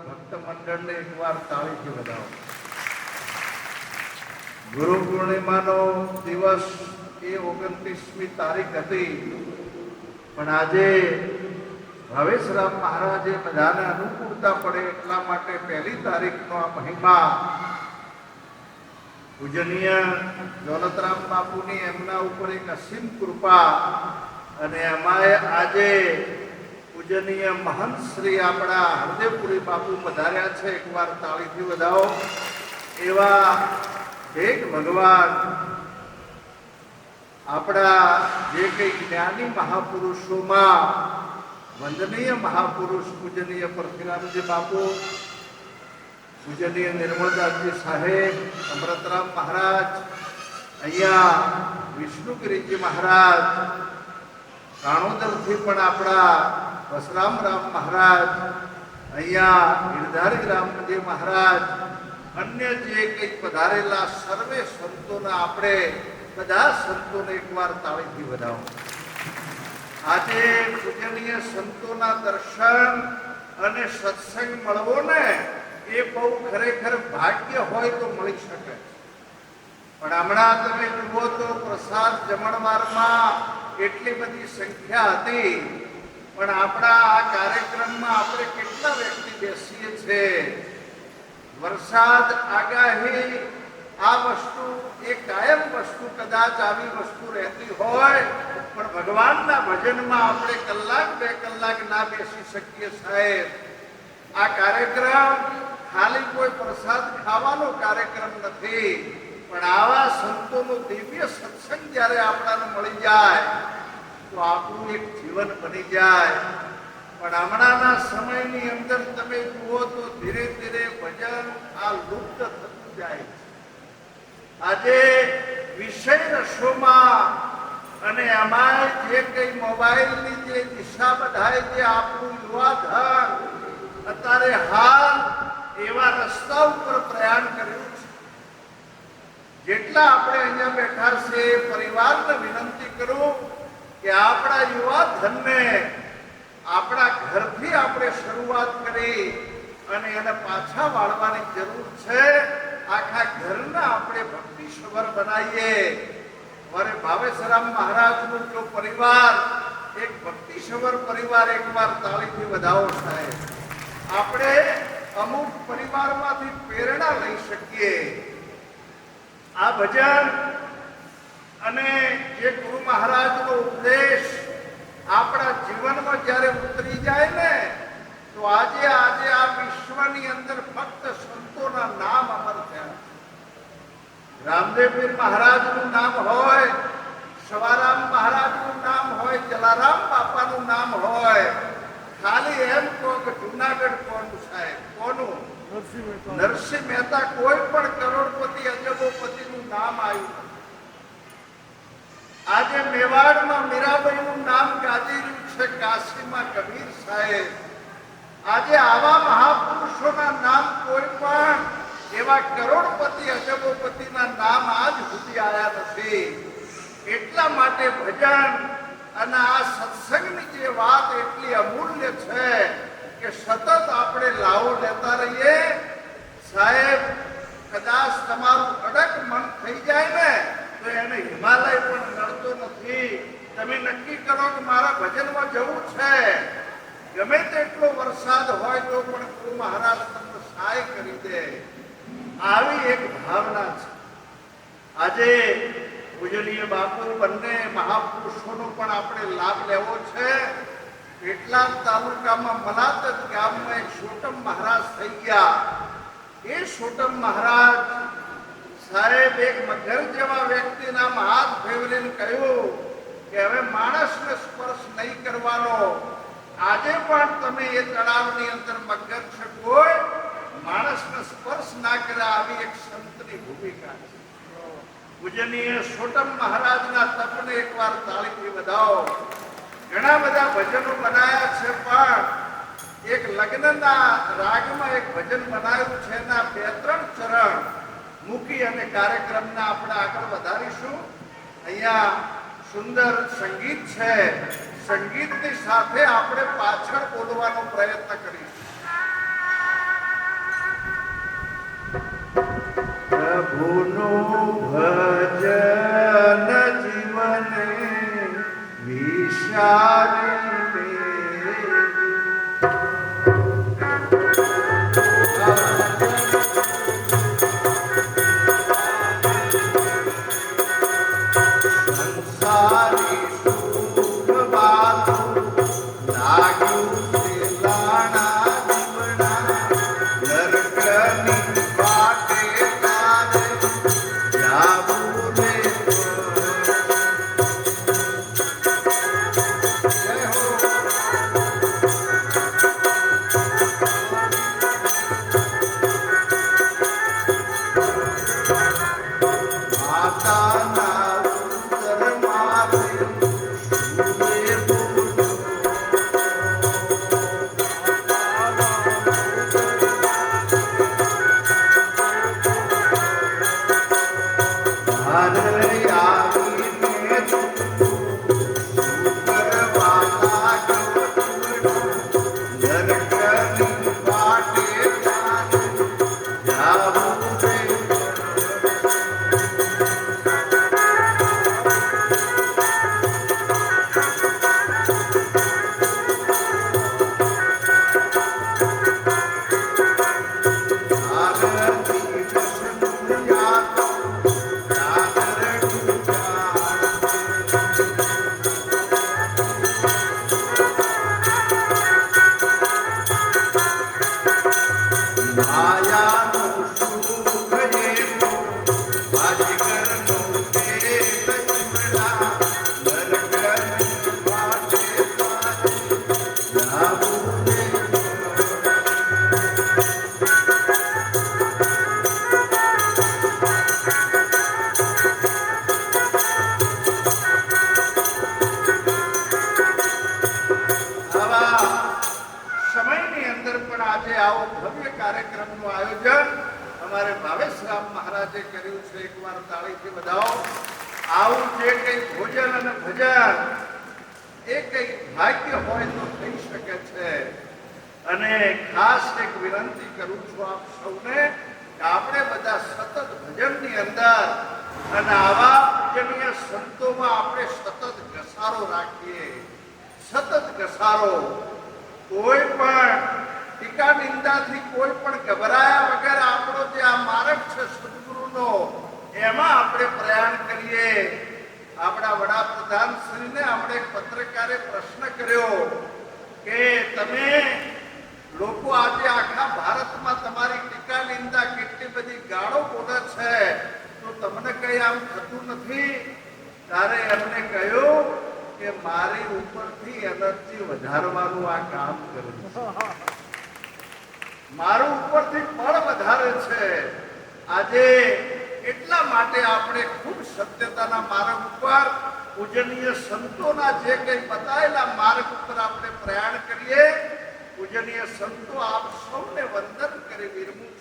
ભક્ત મંડળને એકવાર તાળીથી વધાવો. ગુરુ પૂર્ણિમાનો દિવસ એ 29મી તારીખ હતી, પણ આજે ભાવેશરામ મહારાજે બધાને અનુકૂળતા પડે એટલા માટે 1લી તારીખનો આ મહિમા પૂજનીય દોલતરામ બાપુની એમના ઉપર એક અસીમ કૃપા, અને એમાં આજે પૂજનીય મહંત શ્રી આપણા હરદેવપુરી બાપુ પધાર્યા છે. એકવાર તાળીથી વધાવો. એવા એક ભગવાન આપણા જે કંઈ જ્ઞાની મહાપુરુષોમાં વંદનીય મહાપુરુષ પૂજનીય પરશુરામજી બાપુ, પૂજનીય નિર્મળદાસજી સાહેબ, અમૃતરામ મહારાજ, અહીંયા વિષ્ણુગીરીજી મહારાજ, કાણોદરથી પણ આપણા વસરામરામ મહારાજ, અહીંયા ગિરધારી રામજી મહારાજ, અન્ય જે કંઈક પધારેલા સર્વે સંતોના આપણે બધા સંતોને એકવાર તાળીથી વધાવો. આજે પૂજનીય સંતોના દર્શન અને સત્સંગ મળવો ને એ બહુ ખરેખર ભાગ્ય હોય તો મળી શકે. પણ હમણાં તમે જુઓ તો પ્રસાદ જમણવારમાં એટલી બધી સંખ્યા હતી, પણ આપણા આ કાર્યક્રમમાં આપણે કેટલા વ્યક્તિ બેસીએ છીએ. વરસાદ આગાહી આ વસ્તુ એ કાયમ વસ્તુ કદાચ આવી વસ્તુ રહેતી હોય, પણ ભગવાનના ભજનમાં આપણે કલાક 2 કલાક ના બેસી શકીએ. સાહેબ, આ કાર્યક્રમ ખાલી કોઈ પ્રસાદ ખાવાનો કાર્યક્રમ નથી, પણ આવા સંતોનું દિવ્ય સત્સંગ જ્યારે આપણાને મળી જાય તો આપણું એક જીવન બની જાય. પણ હમણાંના સમયની અંદર તમે જુઓ તો ધીરે ધીરે ભજન આ લુપ્ત થતું જાય છે. આજે વિષય રસોમાં અને અમારે જે કંઈ મોબાઈલની જે દિશા બધાય જે આપણું યુવાધન અત્યારે હાલ એવા રસ્તા ઉપર પ્રયાણ કર્યું છે. જેટલા આપણે અહીંયા બેઠા છે પરિવારને વિનંતી કરું કે આપણા યુવાધનને આપણા ઘરથી આપણે શરૂઆત કરી અને એને પાછા વાળવાની જરૂર છે. આખા ઘરના આપણે ભક્તિ સભર બનાવીએ. મારે ભાવેશરામ મહારાજનું જો પરિવાર એક ભક્તિ સભર પરિવાર એકવાર તાળીથી વધાવો. સાહેબ, આપણે અમુક પરિવારમાંથી પ્રેરણા લઈ શકીએ. આ ભજન અને જે ગુરુ મહારાજનો ઉપદેશ આપણા જીવનમાં જ્યારે ઉતરી જાય ને તો આજે આ વિશ્વની અંદર ફક્ત સંતોના નામ અમર થયા. રામદેવપીર મહારાજનું નામ હોય, સવારામ મહારાજનું નામ હોય, જલારામ બાપાનું નામ હોય, ખાલી એમ કહો કે જુનાગઢ કોનું સાહેબ, કોનું? નરસિંહ મહેતા. કોઈ પણ કરોડપતિ અજબોપતિનું નામ આવ્યું. આજે મેવાડમાં મીરાબાઈનું નામ ગાજી રહ્યું છે, કાશીમાં કબીર સાહેબ. આજે આવા મહાપુરુષોના નામ કોઈ પણ એવા કરોડપતિ અજબોપતિના નામ આજ સુધી આવ્યા નથી. એટલા માટે ભજન અને આ સત્સંગની જે વાત એટલી અમૂલ્ય છે કે સતત આપણે લાવો લેતા રહીએ. સાહેબ, કદાચ તમારું અડગ મન થઈ જાય ને તો એને હિમાલય પણ નડતો નથી. તમે નક્કી કરો કે મારા ભજનમાં જવું છે, ગમે તેટલો વરસાદ હોય તો પણ ગુરુ મહારાજ તમને સહાય કરી દે. આવી એક ભાવના છે. આજે પૂજનીય બાપુ બંને મહાપુરુષોનો પણ આપણે લાભ લેવો છે. કેટલાક તાલુકામાં મલાતજ ગામમાં એક સોટમ મહારાજ થઈ ગયા. એ સોટમ મહારાજ સાહેબ એક મગર જેવા વ્યક્તિના હાથ ફેરવીને કહ્યું કે હવે માણસને સ્પર્શ નહીં કરવાનો. આજે પણ તમે એ તળાવની અંદર મગર છે, કોઈ માણસને સ્પર્શ ના કરે, આવી એક સંતની ભૂમિકા છે. પૂજનીય સોટમ મહારાજના તપને એકવાર તાળીથી વધાવો. ઘણા બધા ભજનો બનાવ્યા છે, પણ એક લગ્નના રાગમાં એક ભજન બનાવ્યું છે, એના 2-3 ચરણ મૂકી અને કાર્યક્રમના આપણે આગળ વધારીશું. અહીંયા સુંદર સંગીત છે, સંગીતની સાથે આપણે પાછળ બોલવાનો પ્રયત્ન કરીશું. ભજન જીવને વિશારી સંસારી સુખ બાતું લાગ્યું છે લાણા જીવના નરકની વાટે તારે જાવું રે જય હો માતાના ઉત્તર મારે સુરે બોલો ભારે આવીને તું કરવા લાગ્યો તુમડો નરકની વાટે તારે જાવું રે માયાનું સુખ જેવું બાજીગરનું ખેલ ચૂડા નરકની વાટે તારે જાવું રે આવા સમયની અંદર પણ આજે આવો ભવ્ય કાર્યક્રમનું આયોજન અમારે ભાવેશરામ મહારાજે કર્યું છે. એકવાર તાળીથી વધાવો. આવું જે કંઈ ભોજન અને ભજન એ કંઈ ભાગ્ય હોય તો થઈ શકે છે. અને ખાસ એક વિનંતી કરું છું આપ સૌને કે આપણે બધા સતત ભજનની અંદર અને આવા પૂજનીય સંતોમાં આપણે સતત ઘસારો રાખીએ. સતત ઘસારો. કોઈ પણ ટીકા નિંદાથી કોઈ પણ ગભરાયા વગર આપણો જે આ માર્ગ છે સદગુરુનો એમાં આપણે પ્રયાણ કરીએ. આપણા વડાપ્રધાન શ્રીને આપણે એક પત્રકારે પ્રશ્ન કર્યો કે તમે લોકો આજે આખા ભારતમાં તમારી ટીકા નિંદા કેટલી બધી ગાળો બોલે છે તો તમને કઈ આમ થતું નથી? ત્યારે એમને કહ્યું કે મારી ઉપરથી એનર્જી વધારવાનું આ કામ કર્યું છે. મારું ઉપરથી બળ વધારે છે. આજે એટલા માટે આપણે ખૂબ સત્યતાના માર્ગ ઉપર પૂજનીય સંતોના જે કંઈ બતાવેલા માર્ગ ઉપર આપણે પ્રયાણ કરીએ. પૂજનીય સંતો આપ સૌને વંદન કરી વિરમું